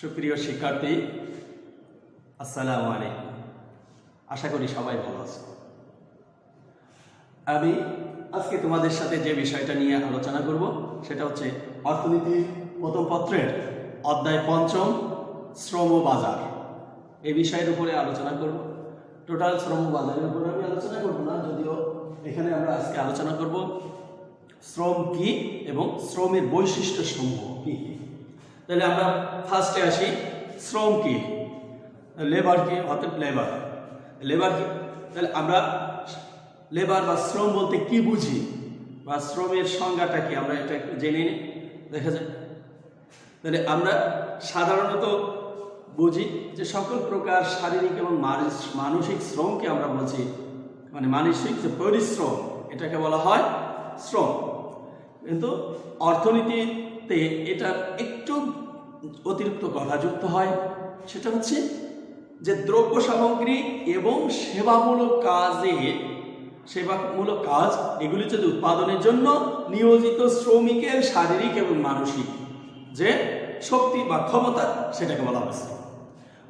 সুপ্রিয় শিক্ষার্থী, আসসালামু আলাইকুম। আশা করি সবাই ভালো আছো। আমি আজকে তোমাদের সাথে যে বিষয়টা নিয়ে আলোচনা করব সেটা হচ্ছে অর্থনীতির প্রথম পত্রের অধ্যায় ৫ শ্রম বাজার। এই বিষয়ের উপরে আলোচনা করব। টোটাল শ্রম বাজারের উপরে আমি আলোচনা করব না, যদিও এখানে আমরা আজকে আলোচনা করব শ্রম কি এবং শ্রমের বৈশিষ্ট্য সমূহ কি কি। তাহলে আমরা ফার্স্টে আসি, শ্রম কি, লেবার কি, অর্থাৎ লেবার কি। তাহলে আমরা লেবার বা শ্রম বলতে কি বুঝি বা শ্রমের সংজ্ঞাটা কি আমরা এটা একটু জেনে নিই। দেখা যায় তাহলে আমরা সাধারণত বুঝি যে সকল প্রকার শারীরিক এবং মানসিক শ্রমকে আমরা বলছি, মানে মানসিক যে পরিশ্রম এটাকে বলা হয় শ্রম। কিন্তু অর্থনীতিতে এটা একটু অতিরিক্ত কথা যুক্ত হয়, সেটা হচ্ছে যে দ্রব্য সামগ্রী এবং সেবামূলক কাজ এগুলি যদি উৎপাদনের জন্য নিয়োজিত শ্রমিকের শারীরিক এবং মানসিক যে শক্তি বা ক্ষমতা সেটাকে বলা হয় শ্রম।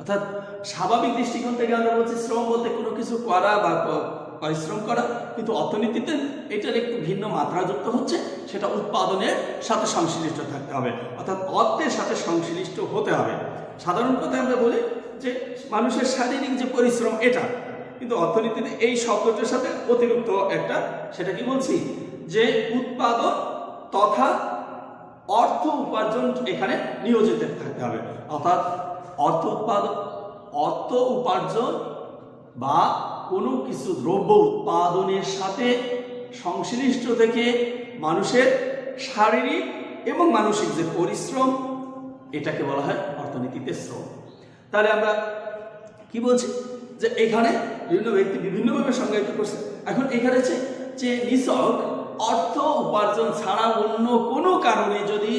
অর্থাৎ স্বাভাবিক দৃষ্টিকোণ থেকে আমরা বলছি শ্রম বলতে কোনো কিছু করা বা পরিশ্রম করা, কিন্তু অর্থনীতিতে এটার একটু ভিন্ন মাত্রা যুক্ত হচ্ছে, সেটা উৎপাদনের সাথে সংশ্লিষ্ট থাকতে হবে, অর্থাৎ অর্থের সাথে সংশ্লিষ্ট হতে হবে। সাধারণ কথায় আমরা বলি যে মানুষের শারীরিক যে পরিশ্রম এটা, কিন্তু অর্থনীতিতে এই শব্দটার সাথে অতিরিক্ত একটা, সেটা কি বলছি যে উৎপাদন তথা অর্থ উপার্জন এখানে নিয়োজিত থাকতে হবে। অর্থাৎ অর্থ উপার্জন বা কোনো কিছু দ্রব্য উৎপাদনের সাথে সংশ্লিষ্ট থেকে মানুষের শারীরিক এবং মানসিক যে পরিশ্রম এটাকে বলা হয় অর্থনীতিতে শ্রম। তাহলে আমরা কি বলছি যে এখানে বিভিন্ন ব্যক্তি বিভিন্নভাবে সংজ্ঞায়িত করছে। এখন এখানে যে নিছক অর্থ উপার্জন ছাড়া অন্য কোনো কারণে যদি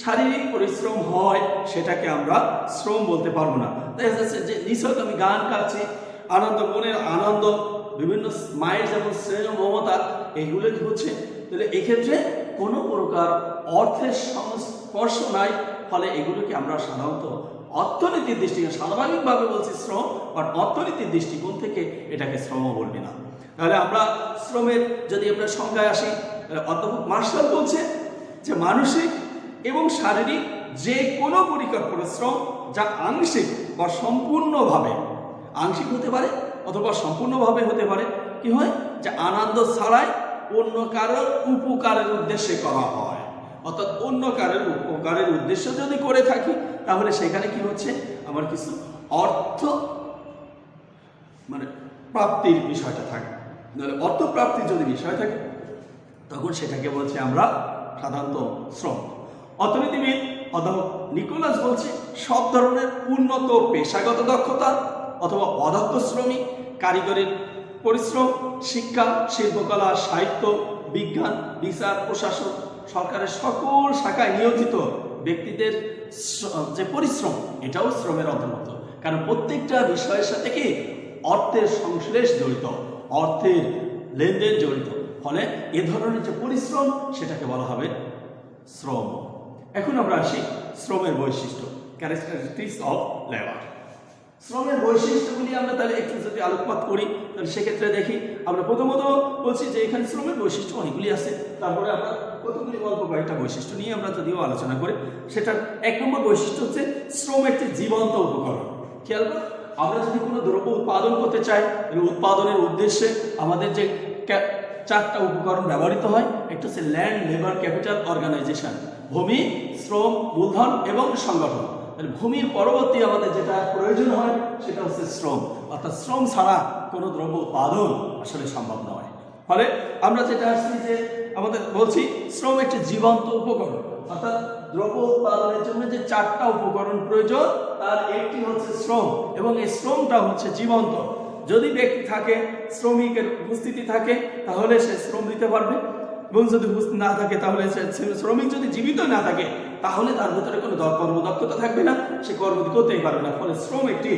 শারীরিক পরিশ্রম হয় সেটাকে আমরা শ্রম বলতে পারবো না। দেখা যাচ্ছে যে নিছক আমি গান গাচ্ছি, মনের আনন্দ, বিভিন্ন মায়ের যেমন স্নেহ মমতা এগুলো হচ্ছে, তাহলে এক্ষেত্রে কোনো প্রকার অর্থের সংস্পর্শ নাই, ফলে এগুলোকে আমরা সাধারণত অর্থনীতির দৃষ্টিকোণ স্বাভাবিকভাবে বলছি শ্রম, বাট অর্থনীতির দৃষ্টিকোণ থেকে এটাকে শ্রম বলবি না। তাহলে আমরা শ্রমের যদি আমরা সংজ্ঞায় আসি, অধ্যাপক মার্শাল বলছে যে মানসিক এবং শারীরিক যে কোনো পরিকর পরিশ্রম যা আংশিক বা সম্পূর্ণভাবে, আংশিক হতে পারে অথবা সম্পূর্ণভাবে হতে পারে, কি হয় যে আনন্দ ছাড়াই অন্য কারোর উপকারের উদ্দেশ্যে করা হয়। অর্থাৎ অন্য কারোর উপকারের উদ্দেশ্য যদি করে থাকি তাহলে সেখানে কি হচ্ছে আমার কিছু অর্থ মানে প্রাপ্তির বিষয়টা থাকে। অর্থ প্রাপ্তির যদি বিষয় থাকে তখন সেটাকে বলছি আমরা সাধারণত শ্রম। অর্থনীতিবিদ অধ্যাপক নিকোলাস বলছে সব ধরনের উন্নত পেশাগত দক্ষতা অথবা অদক্ষ শ্রমিক, কারিগরের পরিশ্রম, শিক্ষা, শিল্পকলা, সাহিত্য, বিজ্ঞান, বিচার, প্রশাসন, সরকারের সকল শাখায় নিয়োজিত ব্যক্তিদের যে পরিশ্রম এটাও শ্রমের অন্তর্ভুক্ত। কারণ প্রত্যেকটা বিষয়ের সাথে কি অর্থের সংশ্লেষ জড়িত, অর্থের লেনদেন জড়িত, ফলে এ ধরনের যে পরিশ্রম সেটাকে বলা হবে শ্রম। এখন আমরা আসি শ্রমের বৈশিষ্ট্য, ক্যারেক্টারিস্টিক্স অফ লেবার। শ্রমের বৈশিষ্ট্যগুলি আমরা তাহলে একটু যদি আলোকপাত করি তাহলে সেক্ষেত্রে দেখি আমরা প্রথমত বলছি যে এখানে শ্রমের বৈশিষ্ট্য অনেকগুলি আছে। তারপরে আমরা কতগুলি অল্প কয়েকটা বৈশিষ্ট্য নিয়ে আমরা যদিও আলোচনা করি। সেটার ১ নম্বর বৈশিষ্ট্য হচ্ছে শ্রম একটি জীবন্ত উপকরণ। খেয়াল করো, আমরা যদি কোনো দ্রব্য উৎপাদন করতে চাই, উৎপাদনের উদ্দেশ্যে আমাদের যে 4টা উপকরণ ব্যবহৃত হয়, একটা হচ্ছে ল্যান্ড, লেবার, ক্যাপিটাল, অর্গানাইজেশন। ভূমি, শ্রম, মূলধন এবং সংগঠন। ভূমির পরবর্তী আমাদের যেটা প্রয়োজন হয় সেটা হচ্ছে শ্রম। অর্থাৎ শ্রম ছাড়া কোনো দ্রব্য উৎপাদন আসলে সম্ভব নয়। ফলে আমরা যেটা আসছি যে আমাদের বলছি শ্রম একটি জীবন্ত উপকরণ। অর্থাৎ দ্রব্য উৎপাদনের জন্য যে 4টা উপকরণ প্রয়োজন তার একটি হচ্ছে শ্রম, এবং এই শ্রমটা হচ্ছে জীবন্ত। যদি ব্যক্তি থাকে, শ্রমিকের উপস্থিতি থাকে, তাহলে সে শ্রম দিতে পারবে, এবং যদি উপস্থিত না থাকে তাহলে শ্রমিক যদি জীবিত না থাকে তাহলে তার ভিতরে কোনো কর্মদক্ষতা থাকবে না, সে কর্ম করতেই পারবে না। ফলে শ্রম একটি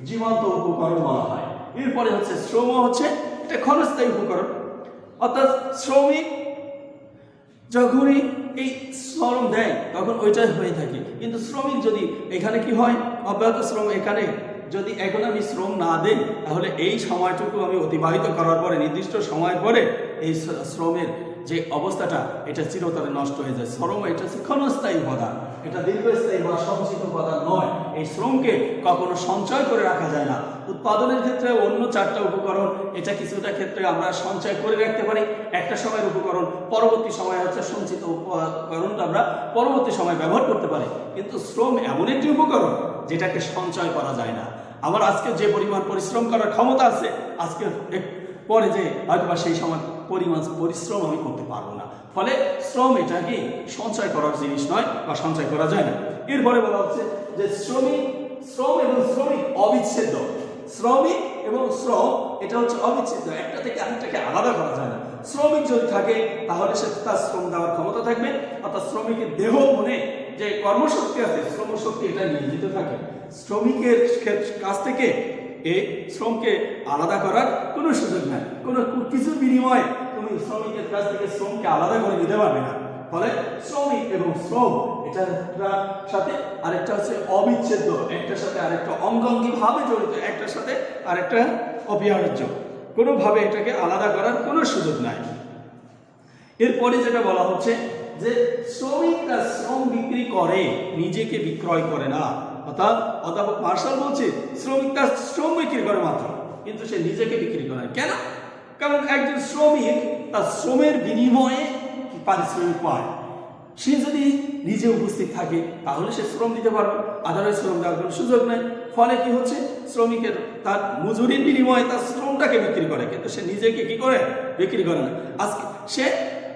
জীবন্ত উপকরণ বলা হয়। এরপরে হচ্ছে শ্রম হচ্ছে একটা ক্ষণস্থায়ী উপকরণ। অর্থাৎ শ্রমিক যখনই এই শ্রম দেয় তখন ওইটাই হয়ে থাকে। কিন্তু শ্রমিক যদি এখানে কি হয়, অব্যাহত শ্রম, এখানে যদি এখন আমি শ্রম না দেই তাহলে এই সময়টুকু আমি অতিবাহিত করার পরে নির্দিষ্ট সময় পরে এই শ্রমের যে অবস্থাটা এটা চিরতরে নষ্ট হয়ে যায়। শ্রম এটা হচ্ছে ক্ষণস্থায়ী উপাদান, এটা দীর্ঘস্থায়ী বা সঞ্চিত উপাদান নয়। এই শ্রমকে কখনো সঞ্চয় করে রাখা যায় না। উৎপাদনের ক্ষেত্রে অন্য 4টা উপকরণ, এটা কিছুটা ক্ষেত্রে আমরা সঞ্চয় করে রাখতে পারি, একটা সময়ের উপকরণ পরবর্তী সময় হচ্ছে সঞ্চিত উপকরণটা আমরা পরবর্তী সময় ব্যবহার করতে পারি। কিন্তু শ্রম এমন একটি উপকরণ যেটাকে সঞ্চয় করা যায় না। আমার আজকে যে পরিমাণ পরিশ্রম করার ক্ষমতা আছে, আজকে পরে যে হয়তো বা সেই সময় পরিমাণ পরিশ্রম আমি করতে পারবো না। ফলে শ্রম এটা কি সঞ্চয় করার জিনিস নয় বা সঞ্চয় করা যায় না। এরপরে বলা হচ্ছে যে শ্রম এবং শ্রমিক অবিচ্ছেদ্য। শ্রমিক এবং শ্রম এটা হচ্ছে অবিচ্ছেদ্য, একটা থেকে আরেকটাকে আলাদা করা যায় না। শ্রমিক যদি থাকে তাহলে সে তার শ্রম দেওয়ার ক্ষমতা থাকবে, অর্থাৎ শ্রমিকের দেহ মনে যে কর্মশক্তি আছে, শ্রমশক্তি এটা নিয়োজিত থাকে। শ্রমিকের কাছ থেকে এই শ্রমকে আলাদা করার কোনো সুযোগ নাই, কোনো কিছুর বিনিময়ে তুমি শ্রমিকের কাছ থেকে শ্রমকে আলাদা করে নিতে পারবে না। ফলে শ্রমিক এবং শ্রম এটার সাথে আরেকটা হচ্ছে অবিচ্ছেদ্য, একটার সাথে আরেকটা অঙ্গাঙ্গি ভাবে জড়িত, একটার সাথে আরেকটা অপরিহার্য, কোনোভাবে এটাকে আলাদা করার কোনো সুযোগ নাই। এরপরে যেটা বলা হচ্ছে যে শ্রমিকরা শ্রম বিক্রি করে, নিজেকে বিক্রয় করে না। অর্থাৎ অধ্যাপক মার্শাল বলছে শ্রমিক তার শ্রম বিক্রি করে মাত্র, কিন্তু সে নিজেকে বিক্রি করে। কেন? কারণ একজন শ্রমিক তার শ্রমের বিনিময়ে পারিশ্রমিক পায়। সে যদি নিজে উপস্থিত থাকে তাহলে সে শ্রম দিতে পারবে, আদারওয়াইজ শ্রম দেওয়ার কোনো সুযোগ নেই। ফলে কি হচ্ছে, শ্রমিকের তার মজুরির বিনিময়ে তার শ্রমটাকে বিক্রি করে, কিন্তু সে নিজেকে কি করে বিক্রি করে না। আজকে সে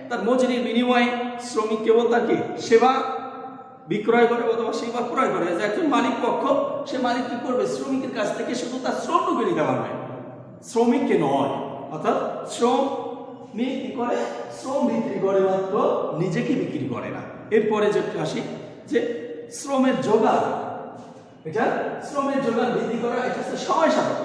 তার মজুরির বিনিময়ে শ্রমিক কেবল তার কি সেবা বিক্রয় করে অথবা সেবা ক্রয় করে। যে একজন মালিক পক্ষ, সে মালিক কি করবে, শ্রমিকের কাছ থেকে শুধু তার শ্রমটুকু নিতে পারবে, শ্রমিককে নয়। অর্থাৎ শ্রমিক কি করে, শ্রম বিক্রি করে মাত্র, নিজেকে বিক্রি করে না। এরপরে যে আসি যে শ্রমের যোগান, এটা শ্রমের যোগান বৃদ্ধি করা, এটা হচ্ছে সময় সাপেক্ষ।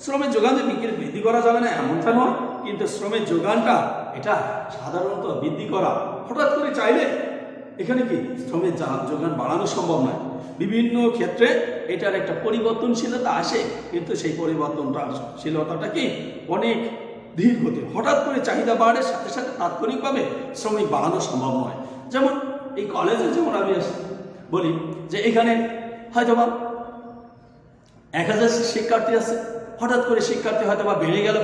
শ্রমের যোগান যে বৃদ্ধি করা যাবে না এমনটা নয়, কিন্তু শ্রমের যোগানটা এটা সাধারণত বৃদ্ধি করা হঠাৎ করে চাইলে এখানে কি শ্রমের যোগান বাড়ানো সম্ভব নয়। বিভিন্ন ক্ষেত্রে এটার একটা পরিবর্তনশীলতা আসে, কিন্তু সেই পরিবর্তনশীলতাটা কি অনেক ধীর গতি। হঠাৎ করে চাহিদা বাড়ার সাথে সাথে তাৎক্ষণিকভাবে শ্রমিক বাড়ানো সম্ভব নয়। যেমন এই কলেজে যেমন আমি বলি যে এখানে হয়তোবা 1000 শিক্ষার্থী আছে, হঠাৎ করে শিক্ষার্থী হয়তোবা বেড়ে গেল,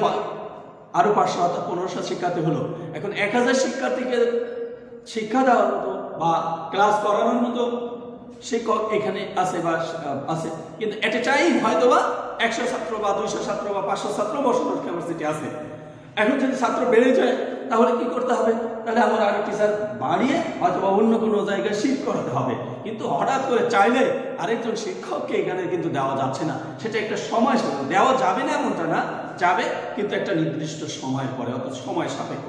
আরো 500 অর্থাৎ 1500 শিক্ষার্থী হলো। এখন 1000 শিক্ষার্থীকে শিক্ষা দেওয়ার মতো বা ক্লাস করানোর মতো শিক্ষক এখানে আছে বা আছে, কিন্তু এট এ টাইম হয়তোবা 100 ছাত্র বা 200 ছাত্র বা 500 ছাত্র বসানোর ক্যাপাসিটি আছে। এখন যদি ছাত্র বেড়ে যায় তাহলে কি করতে হবে, তাহলে আমার আরো টিচার বাড়িয়ে হয়তোবা অন্য কোনো জায়গায় শিফট করাতে হবে। কিন্তু হঠাৎ করে চাইলে আরেকজন শিক্ষককে এখানে কিন্তু দেওয়া যাচ্ছে না, সেটা একটা সময় দেওয়া যাবে না এমনটা না, যাবে কিন্তু একটা নির্দিষ্ট সময়ের পরে, অর্থাৎ সময় সাপেক্ষ।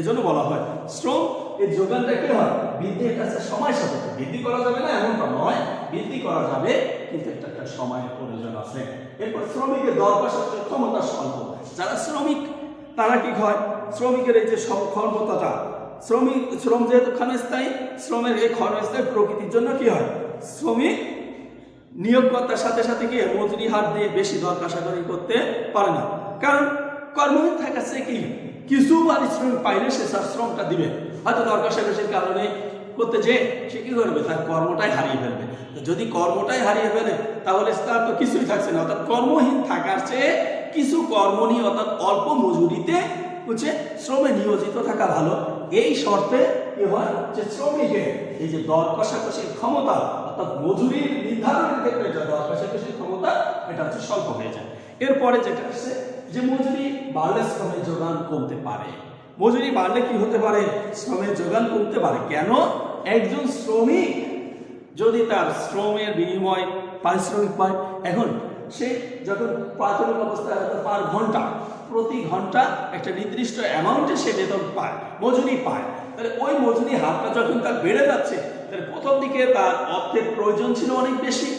এজন্য বলা হয় শ্রম এর যোগানটা কি হয়, বৃদ্ধির কাছে সময় সাপেক্ষ। বৃদ্ধি করা যাবে না এমনটা নয়, বৃদ্ধি করা যাবে, কিন্তু একটা সময়ের প্রয়োজন আছে। এরপর শ্রমিকের দর কষানোর ক্ষমতা স্বল্প। যারা শ্রমিক তারা কি হয়, শ্রমিকের এই যে ক্ষমতাটা, শ্রম যেহেতু ক্ষণস্থায়ী, শ্রমের এই ক্ষণস্থায়ী প্রকৃতির জন্য কি হয়, শ্রমিক নিয়োগকর্তার সাথে সাথে কি মজুরি হার দিয়ে বেশি দর কষাকষি করতে পারে না। কারণ কর্মহীন থাকাচ্ছে কি কিছু পারিশ্রমিক পাইলে সে তার শ্রমটা দিবে, হয়তো দর কষাকষির কারণে করতে যে সে কি করবে, তার কর্মটাই হারিয়ে ফেলবে। যদি কর্মটাই হারিয়ে ফেলে তাহলে তার তো কিছুই থাকছে না। অর্থাৎ কর্মহীন থাকার চেয়ে কিছু কর্ম নিয়ে অর্থাৎ অল্প মজুরিতে হচ্ছে শ্রমে নিয়োজিত থাকা ভালো। এই শর্তে কি হয় যে শ্রমিকের এই যে দর কষাকষির ক্ষমতা, অর্থাৎ মজুরির নির্ধারণের ক্ষেত্রে যে দর কষাকষির ক্ষমতা, এটা হচ্ছে স্বল্প হয়ে যায়। এরপরে যেটা আসছে যে মজুরি বাড়লে শ্রমের যোগান কমতে পারে। মজুরি বাড়লে কি হতে পারে, শ্রমের যোগান কমতে পারে। কেন? একজন শ্রমিক যদি তার শ্রমের বিনিময় পারিশ্রমিক পায়, এখন সে যখন প্রাথমিক অবস্থায় পার ঘন্টা প্রতি ঘন্টা একটা নির্দিষ্ট অ্যামাউন্টে সে বেতন পায়, মজুরি পায়, তাহলে ওই মজুরি হারটা যখন তার বেড়ে যাচ্ছে, তাহলে প্রথম দিকে তার অর্থের প্রয়োজন ছিল অনেক বেশি,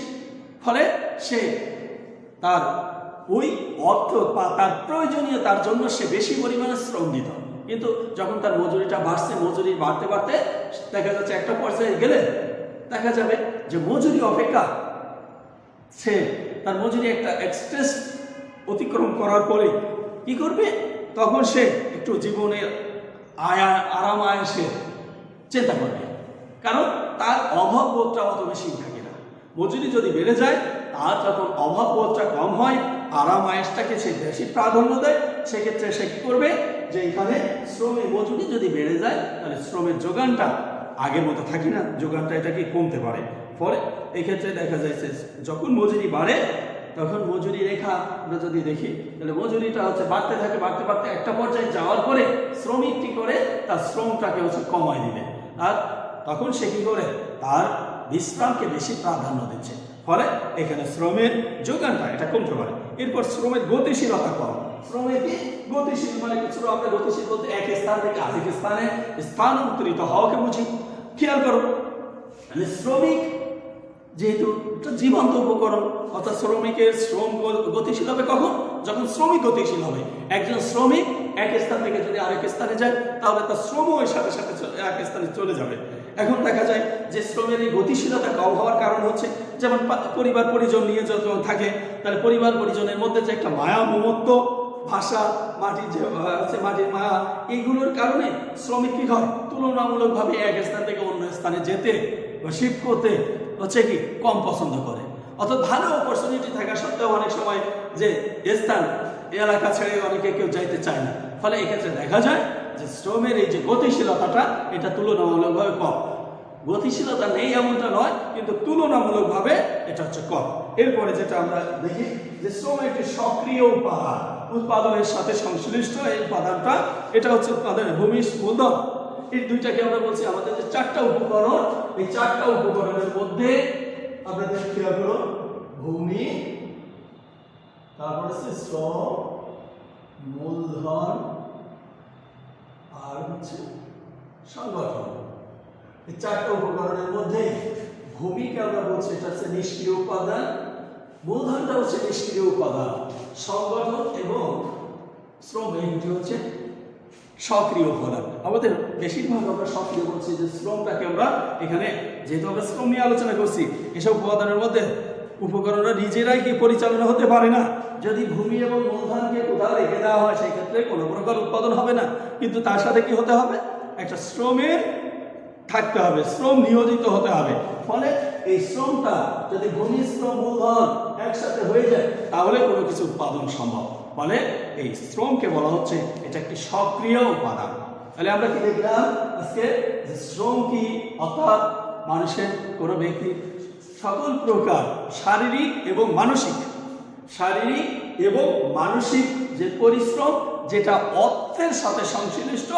ফলে সে তার ওই অর্থ বা তার প্রয়োজনীয়তার জন্য সে বেশি পরিমাণে শ্রম দিত। কিন্তু যখন তার মজুরিটা বাড়ছে, মজুরি বাড়তে বাড়তে দেখা যাচ্ছে একটা পর্যায়ে গেলে দেখা যাবে যে মজুরি অপেক্ষা সে তার মজুরি একটা এক্সট্রেস অতিক্রম করার পরে কি করবে, তখন সে একটু জীবনের আরাম আয়েসে চিন্তা করবে, কারণ তার অভাব বোধটা অত বেশি থাকে না। মজুরি যদি বেড়ে যায় তার যখন অভাব বোধটা কম হয়, আরাম আয়েসটাকে সে বেশি প্রাধান্য দেয়, সেক্ষেত্রে সে কি করবে যে এখানে শ্রমের মজুরি যদি বেড়ে যায় তাহলে শ্রমের যোগানটা আগের মতো থাকে না, যোগানটা এটাকে কমতে পারে। ফলে এই ক্ষেত্রে দেখা যাচ্ছে যখন মজুরি বাড়ে তখন মজুরি রেখা আমরা যদি দেখি তাহলে মজুরিটা হচ্ছে বাড়তে থাকে, বাড়তে বাড়তে একটা পর্যায়ে যাওয়ার পরে শ্রমিক কি করে তার শ্রমটাকে হচ্ছে কমায় দিবে, আর তখন সে কি করে তার বিশ্রামকে বেশি প্রাধান্য দিচ্ছে। ফলে এখানে শ্রমের যোগানটা এটা কমতে পারে। এরপর শ্রমের গতিশীলতা কম। শ্রমের কি গতিশীল মানে কিছু আমরা গতিশীল বলতে এক স্থান থেকে আরেক স্থানে স্থানান্তরিত হওয়াকে বুঝি। খেয়াল করো, মানে শ্রমিক যেহেতু জীবন্ত উপকরণ, অর্থাৎ শ্রমিকের শ্রম গতিশীল হবে কখন, যখন শ্রমিক গতিশীল হবে। একজন শ্রমিক এক স্থান থেকে যদি আরেক স্থানে যায় তাহলে তার শ্রম ওই সাথে সাথে এক স্থানে চলে যাবে। এখন দেখা যায় যে শ্রমের এই গতিশীলতা কম হওয়ার কারণ হচ্ছে যেমন পরিবার পরিজন নিয়ে যখন থাকে তাহলে পরিবার পরিজনের মধ্যে যে একটা মায়া মমত্ব, ভাষা, মাটির যে হচ্ছে মাটির মায়া, এইগুলোর কারণে শ্রমিক কি হয় তুলনামূলকভাবে এক স্থান থেকে অন্য স্থানে যেতে বা শিফট করতে হচ্ছে কি কম পছন্দ করে। অর্থাৎ ভালো অপরচুনিটি থাকা সত্ত্বেও অনেক সময় যে স্থান এলাকা ছেড়ে অনেকে কেউ যাইতে চায় না। ফলে এক্ষেত্রে দেখা যায় যে শ্রমের এই যে গতিশীলতাটা এটা তুলনামূলকভাবে কম। গতিশীলতা নেই এমনটা নয়, কিন্তু তুলনামূলকভাবে এটা হচ্ছে কম। এরপরে যেটা আমরা দেখি যে শ্রম একটি সক্রিয় উপাদান, উৎপাদনের সাথে সংশ্লিষ্ট এই উপাদানটা, এটা হচ্ছে উৎপাদনের ভূমির মূলধন। এই দুইটাকে আমরা বলছি আমাদের যে চারটা উপকরণ, এই চারটা উপকরণের মধ্যে আপনাদের খেয়াল করুন ভূমি, তারপর হচ্ছে শ্রম, মূলধন আর হচ্ছে সংগঠন। এই চারটা উপকরণের মধ্যে ভূমিকে আমরা বলছি এটা হচ্ছে নিষ্ক্রিয় উপাদান, মূলধনটা হচ্ছে নিষ্ক্রিয় উপাদান, সংগঠন এবং শ্রম এই দুটি হচ্ছে সক্রিয় উপাদান। আমাদের বেশিরভাগ আমরা সক্রিয় বলছি যে শ্রমটাকে আমরা এখানে যেহেতু আমরা শ্রম নিয়ে আলোচনা করছি, এসব উপাদানের মধ্যে উপকরণরা নিজেরাই কি পরিচালনা হতে পারে না। যদি ভূমি এবং মূলধনকে কোথাও রেখে দেওয়া হয় সেই ক্ষেত্রে কোনো প্রকার উৎপাদন হবে না, কিন্তু তার সাথে কি হতে হবে একটা শ্রমের থাকতে হবে, শ্রম নিয়োজিত হতে হবে। ফলে এই শ্রমটা যদি ভূমি শ্রম মূলধন একসাথে হয়ে যায় তাহলে কোনো কিছু উৎপাদন সম্ভব। ফলে এই শ্রমকে বলা হচ্ছে এটা একটি সক্রিয় উপাদান। তাহলে আমরা কি দেখলাম আজকে যে শ্রম কি, অর্থাৎ মানুষের কোনো ব্যক্তি সকল প্রকার শারীরিক এবং মানসিক যে পরিশ্রম যেটা অর্থের সাথে সংশ্লিষ্ট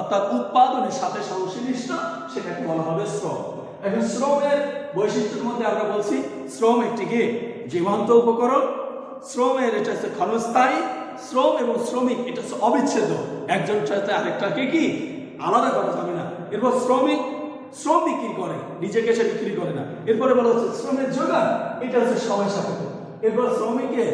অর্থাৎ উৎপাদনের সাথে সংশ্লিষ্ট সেটাকে বলা হবে শ্রম। এখন শ্রমের বৈশিষ্ট্যের মধ্যে আমরা বলছি শ্রম একটি কি জীবন্ত উপকরণ, শ্রমের এটা হচ্ছে ক্ষণস্থায়ী, শ্রম এবং শ্রমিক এটা হচ্ছে অবিচ্ছেদ্য, একজন সাথে আরেকটাকে কি আলাদা করা যাবে না। এরপর শ্রমিক শ্রম বিক্রি করে, নিজেকে সে বিক্রি করে না। এরপরে বলা হচ্ছে শ্রমের যোগান, এটা হচ্ছে সময় সাপেক্ষ। এরপর শ্রমিকের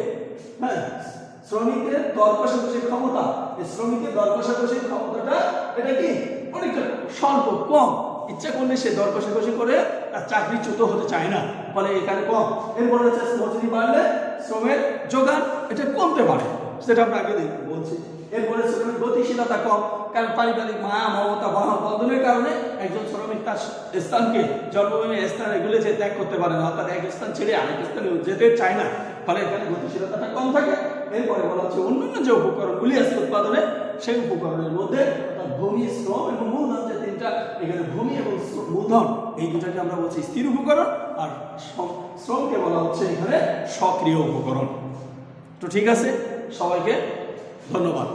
দর কষাকষির ক্ষমতা, এই শ্রমিকের দর কষাকষির ক্ষমতাটা এটা কি অনেকটা স্বল্প, কম। ইচ্ছা করলে সে দর কষাকষি করে তার চাকরিচ্যুত হতে চায় না, ফলে এখানে কম। এরপরে হচ্ছে মজুরি বাড়লে শ্রমের যোগান এটা কমতে পারে, সেটা আমরা আগে বলছি। এরপরে শ্রমের গতিশীলতা কম, কারণ পারিবারিক মায়া মমতা বন্ধনের কারণে একজন শ্রমিক তার স্থানকে জন্মভূমির স্থানে এগুলো যে ত্যাগ করতে পারে না, অর্থাৎ এক স্থান ছেড়ে আরেক স্থানে যেতে চায় না, ফলে এখানে গতিশীলতাটা কম থাকে। এরপরে বলা হচ্ছে অন্যান্য যে উপকরণগুলি আছে উৎপাদনে সেই উপকরণের মধ্যে অর্থাৎ ভূমি, শ্রম এবং মূলধন যে তিনটা, এখানে ভূমি এবং মূলধন এই দুটাকে আমরা বলছি স্থির উপকরণ, আর শ্রমকে বলা হচ্ছে এখানে সক্রিয় উপকরণ। তো ঠিক আছে, সবাইকে ধন্যবাদ।